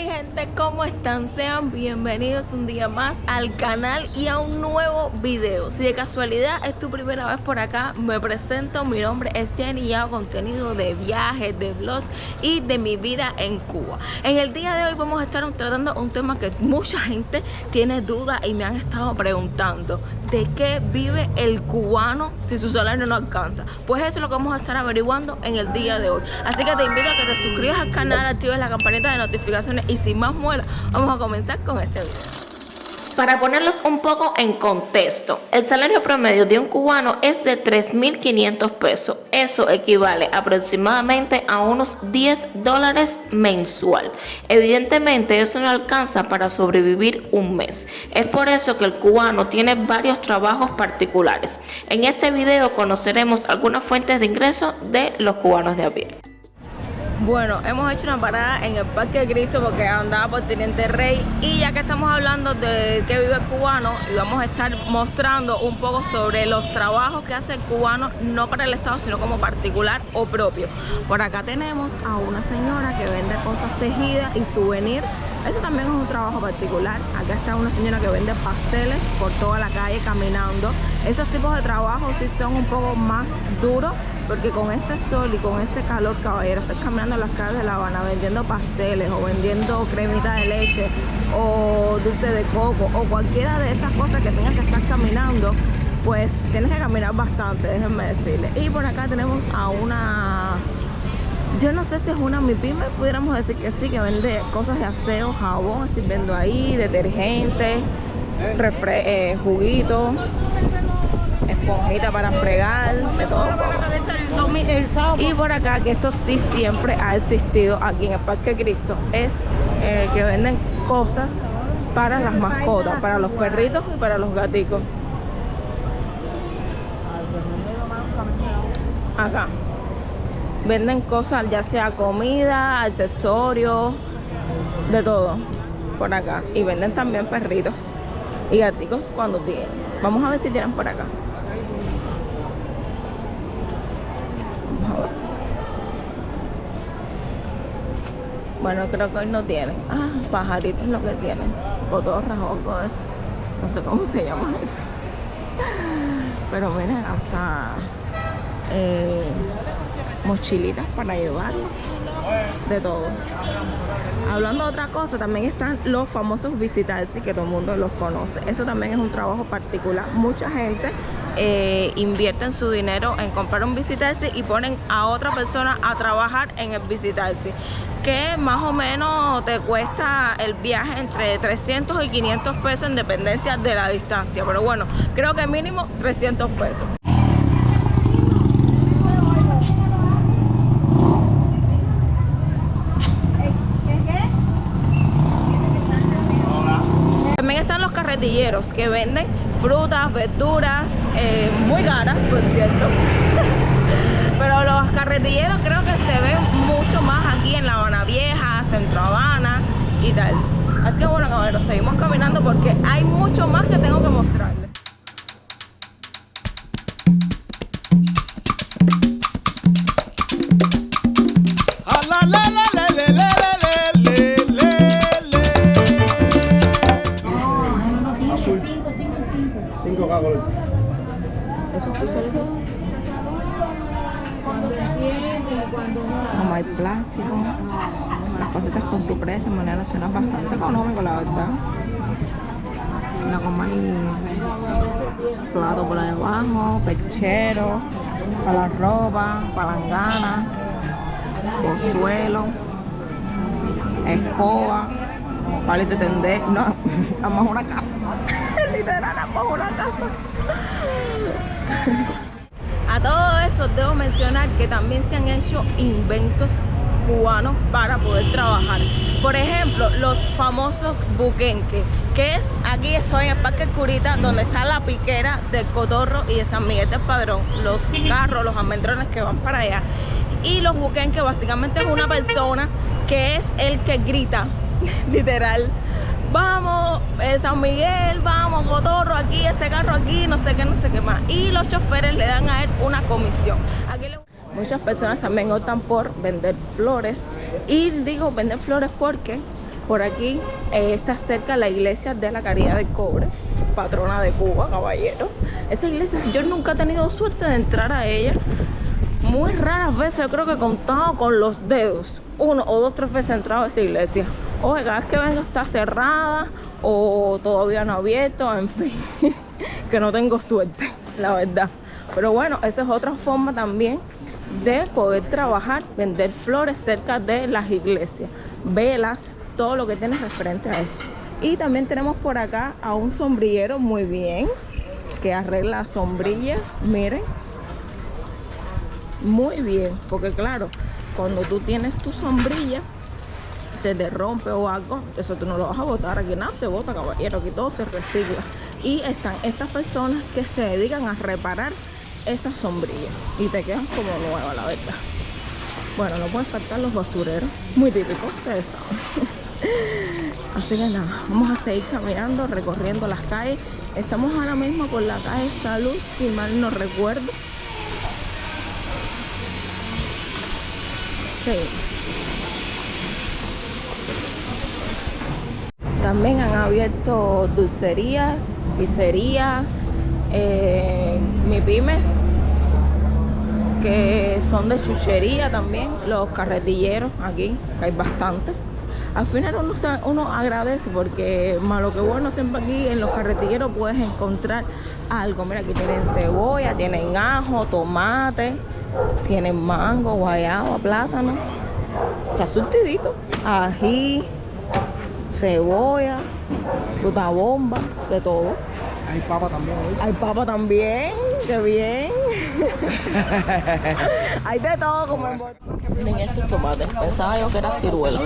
mi gente, ¿cómo están? Sean bienvenidos un día más al canal y a un nuevo video. Si de casualidad es tu primera vez por acá, me presento, mi nombre es Jenny y hago contenido de viajes, de vlogs y de mi vida en Cuba. En el día de hoy vamos a estar tratando un tema que mucha gente tiene duda y me han estado preguntando: ¿de qué vive el cubano si su salario no alcanza? Pues eso es lo que vamos a estar averiguando en el día de hoy. Así que te invito a que te suscribas al canal, actives la campanita de notificaciones y sin más muela, vamos a comenzar con este video. Para ponerlos un poco en contexto, el salario promedio de un cubano es de 3.500 pesos. Eso equivale aproximadamente a unos $10 mensual. Evidentemente eso no alcanza para sobrevivir un mes. Es por eso que el cubano tiene varios trabajos particulares. En este video conoceremos algunas fuentes de ingresos de los cubanos de a pie. Bueno, hemos hecho una parada en el Parque de Cristo porque andaba por Teniente Rey, y ya que estamos hablando de qué vive el cubano, y vamos a estar mostrando un poco sobre los trabajos que hace el cubano, no para el Estado, sino como particular o propio. Por acá tenemos a una señora que vende cosas tejidas y souvenir. Eso también es un trabajo particular. Acá está una señora que vende pasteles por toda la calle caminando. Esos tipos de trabajos sí son un poco más duros, porque con este sol y con ese calor, caballero, estás caminando en las calles de La Habana vendiendo pasteles o vendiendo cremita de leche o dulce de coco o cualquiera de esas cosas que tengas que estar caminando, pues tienes que caminar bastante, déjenme decirles. Y por acá tenemos a una... yo no sé si es una MIPYME, pudiéramos decir que sí, que vende cosas de aseo, jabón, estoy viendo ahí, detergente, juguito, esponjita para fregar, de todo un poco. Y por acá, que esto sí siempre ha existido aquí en el Parque Cristo, es que venden cosas para las mascotas, para los perritos y para los gaticos. Acá venden cosas, ya sea comida, accesorios, de todo por acá. Y venden también perritos y gaticos cuando tienen. Vamos a ver si tienen por acá. Vamos a ver. Bueno, creo que hoy no tienen. Ah, pajaritos lo que tienen. Cotorras o algo de eso. No sé cómo se llama eso. Pero miren, hasta mochilitas para llevarlo, de todo. Hablando de otra cosa, también están los famosos visitarsi, que todo el mundo los conoce. Eso también es un trabajo particular. Mucha gente invierte en su dinero en comprar un visitarsi y ponen a otra persona a trabajar en el visitarsi, que más o menos te cuesta el viaje entre 300 y 500 pesos en dependencia de la distancia, pero bueno, creo que mínimo 300 pesos. Carretilleros que venden frutas, verduras, muy caras, por cierto. Pero los carretilleros creo que se ven mucho más aquí en La Habana Vieja, Centro Habana y tal. Así que bueno, caballeros, seguimos caminando porque hay mucho más que tengo que mostrarles. Esos fuselitos. Como hay plástico, las cositas con su precio, de manera nacional, bastante económico, la verdad. Mira como hay plato por ahí abajo, perchero, para la ropa, palangana, pozuelo, escoba, pales de tender. No, vamos a una casa. Literal, vamos a una casa. A todo esto debo mencionar que también se han hecho inventos cubanos para poder trabajar. Por ejemplo, los famosos buquenques, que es, aquí estoy en el Parque Curita, donde está la piquera del Cotorro y de San Miguel del Padrón, los carros, los almendrones que van para allá. Y los buquenques básicamente es una persona que es el que grita, literal: vamos, San Miguel, vamos, Cotorro aquí, este carro aquí, no sé qué más. Y los choferes le dan a él una comisión. Aquí muchas personas también optan por vender flores. Y digo vender flores porque Por aquí está cerca la iglesia de la Caridad del Cobre, patrona de Cuba, caballero. Esta iglesia yo nunca he tenido suerte de entrar a ella. Muy raras veces, yo creo que he contado con los dedos, 1 o 2, 3 veces he entrado a esa iglesia. Oye, cada vez que vengo está cerrada o todavía no ha abierto, en fin, que no tengo suerte, la verdad. Pero bueno, esa es otra forma también de poder trabajar, vender flores cerca de las iglesias, velas, todo lo que tiene referente a esto. Y también tenemos por acá a un sombrillero muy bien, que arregla sombrillas, miren. Muy bien, porque claro, cuando tú tienes tu sombrilla, se te rompe o algo, eso tú no lo vas a botar. Aquí nada se bota, caballero, aquí todo se recicla. Y están estas personas que se dedican a reparar esas sombrillas y te quedan como nuevas, la verdad. Bueno, no pueden faltar los basureros, muy típico, ustedes saben. Así que nada, vamos a seguir caminando, recorriendo las calles. Estamos ahora mismo por la calle Salud, si mal no recuerdo. Sí. También han abierto dulcerías, pizzerías, MIPYMES, que son de chuchería también, los carretilleros aquí, que hay bastante. Al final uno agradece porque malo que bueno, siempre aquí en los carretilleros puedes encontrar algo. Mira, aquí tienen cebolla, tienen ajo, tomate, tienen mango, guayaba, plátano. Está surtidito. Ají, cebolla, fruta bomba, de todo. Hay papa también, ¿eh? Hay papa también, qué bien. Hay de todo como en bolsa. Miren estos tomates, pensaba yo que era ciruela.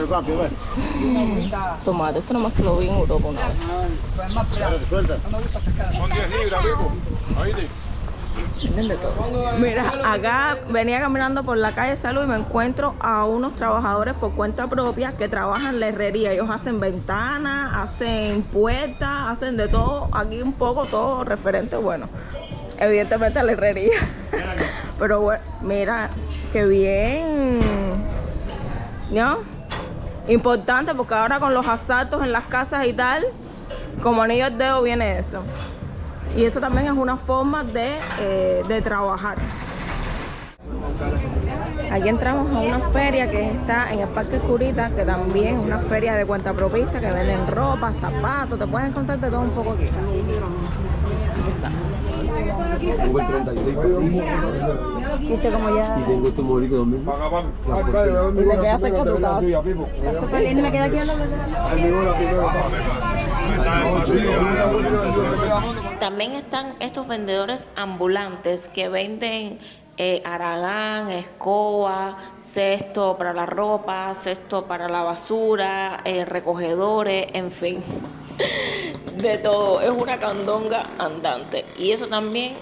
Tomate, esto nomás que lo vi en Europa una vez. Son 10 libras, Pipo. Ahí. Tienen de todo. Mira, acá venía caminando por la calle Salud y me encuentro a unos trabajadores por cuenta propia que trabajan la herrería. Ellos hacen ventanas, hacen puertas, hacen de todo. Aquí un poco todo referente, bueno, evidentemente a la herrería. Pero bueno, mira, qué bien, ¿no? Importante porque ahora con los asaltos en las casas y tal, como anillo al dedo viene eso. Y eso también es una forma de trabajar. Aquí entramos a una feria que está en el Parque Curita, que también es una feria de cuentapropista, que venden ropa, zapatos, te puedes encontrar de todo un poco aquí. Aquí está. Tengo el 36 ¿Viste cómo ya? y tengo este modelo también. Y te queda cerca de tu casa. Está súper lindo, me queda aquí al lado. También están estos vendedores ambulantes que venden haragán, escoba, cesto para la ropa, cesto para la basura, recogedores, en fin, de todo. Es una candonga andante y eso también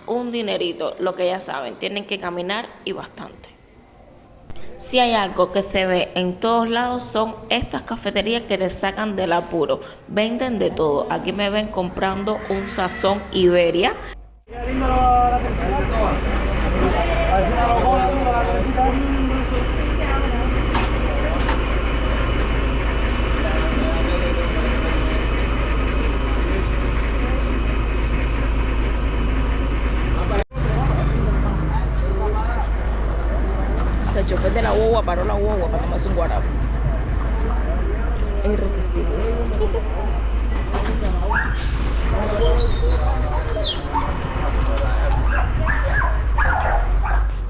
un dinerito, lo que ya saben, tienen que caminar y bastante. Si hay algo que se ve en todos lados son estas cafeterías que te sacan del apuro. Venden de todo. Aquí me ven comprando un sazón Iberia. El chofer de la guagua paró la guagua para tomarse un guarapo. Es irresistible.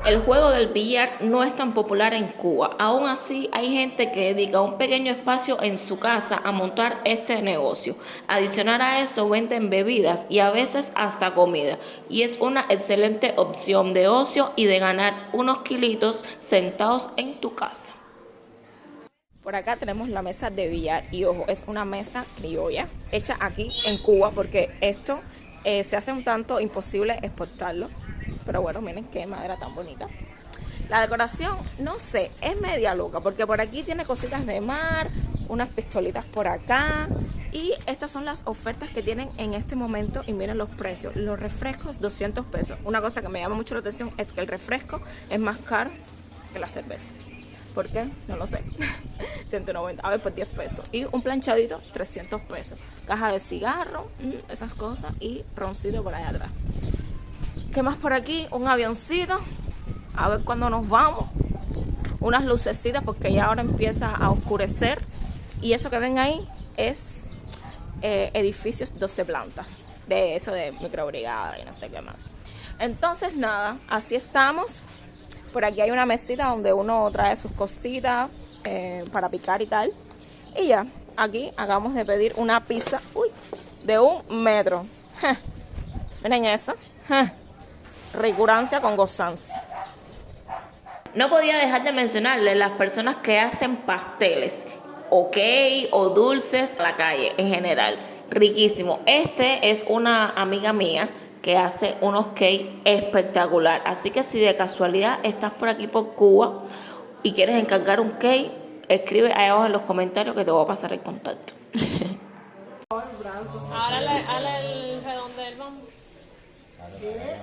El juego del billar no es tan popular en Cuba. Aún así, hay gente que dedica un pequeño espacio en su casa a montar este negocio. Adicional a eso, venden bebidas y a veces hasta comida. Y es una excelente opción de ocio y de ganar unos kilitos sentados en tu casa. Por acá tenemos la mesa de billar y ojo, es una mesa criolla hecha aquí en Cuba porque esto se hace un tanto imposible exportarlo. Pero bueno, miren qué madera tan bonita. La decoración, no sé, es media loca porque por aquí tiene cositas de mar, unas pistolitas por acá. Y estas son las ofertas que tienen en este momento y miren los precios. Los refrescos, 200 pesos. Una cosa que me llama mucho la atención es que el refresco es más caro que la cerveza. ¿Por qué? No lo sé. 190, a ver, pues 10 pesos. Y un planchadito, 300 pesos. Caja de cigarro, esas cosas. Y roncito por allá atrás. ¿Qué más por aquí? Un avioncito. A ver cuándo nos vamos. Unas lucecitas porque ya ahora empieza a oscurecer. Y eso que ven ahí es edificios 12 plantas. De eso de microbrigada y no sé qué más. Entonces nada, así estamos. Por aquí hay una mesita donde uno trae sus cositas para picar y tal. Y ya, aquí acabamos de pedir una pizza de 1 metro. Miren eso. Ricurancia con gozancia. No podía dejar de mencionarle las personas que hacen pasteles, o cake o dulces a la calle en general. Riquísimo. Este es una amiga mía que hace unos cakes espectacular. Así que si de casualidad estás por aquí por Cuba y quieres encargar un cake, escribe ahí abajo en los comentarios que te voy a pasar el contacto. Ahora el redondel, vamos. ¡Qué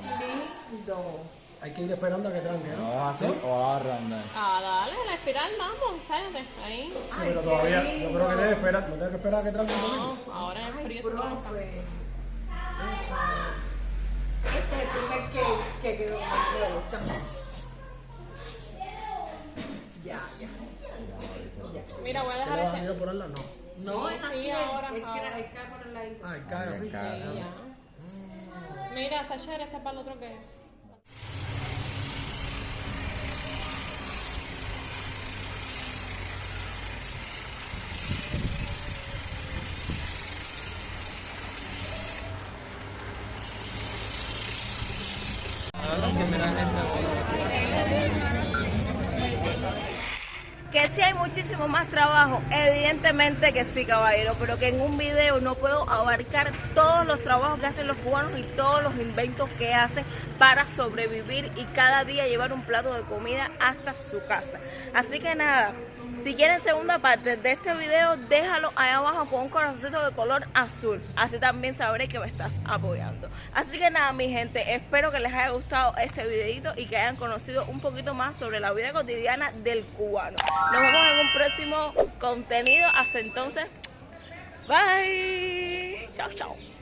lindo! Hay que ir esperando a que tranque, ¿no? ¿Vas a hacer o vas a arrandar? Dale, la espiral, vamos, sáyate, ahí. Sí, pero todavía, yo creo que debe esperar, no tengo que esperar a que tranque un poquito. No, ahora es frío. Profe. Este es el primer cake que quedó me gusta más. Ya. Mira, voy a ¿Te dejar le vas a este. ir a ponerla? No. No, es así, ahora. es que hay que ponerla ahí. Ah, cae así. Sí, ya. Mira, Sacher, este es para el otro que. Que sí hay muchísimo más trabajo, evidentemente que sí, caballero, pero que en un video no puedo abarcar todos los trabajos que hacen los cubanos y todos los inventos que hacen para sobrevivir y cada día llevar un plato de comida hasta su casa. Así que nada, si quieren segunda parte de este video, déjalo ahí abajo con un corazoncito de color azul, así también sabré que me estás apoyando. Así que nada, mi gente, espero que les haya gustado este videito y que hayan conocido un poquito más sobre la vida cotidiana del cubano. Nos vemos en un próximo contenido. Hasta entonces, bye. Chao, chao.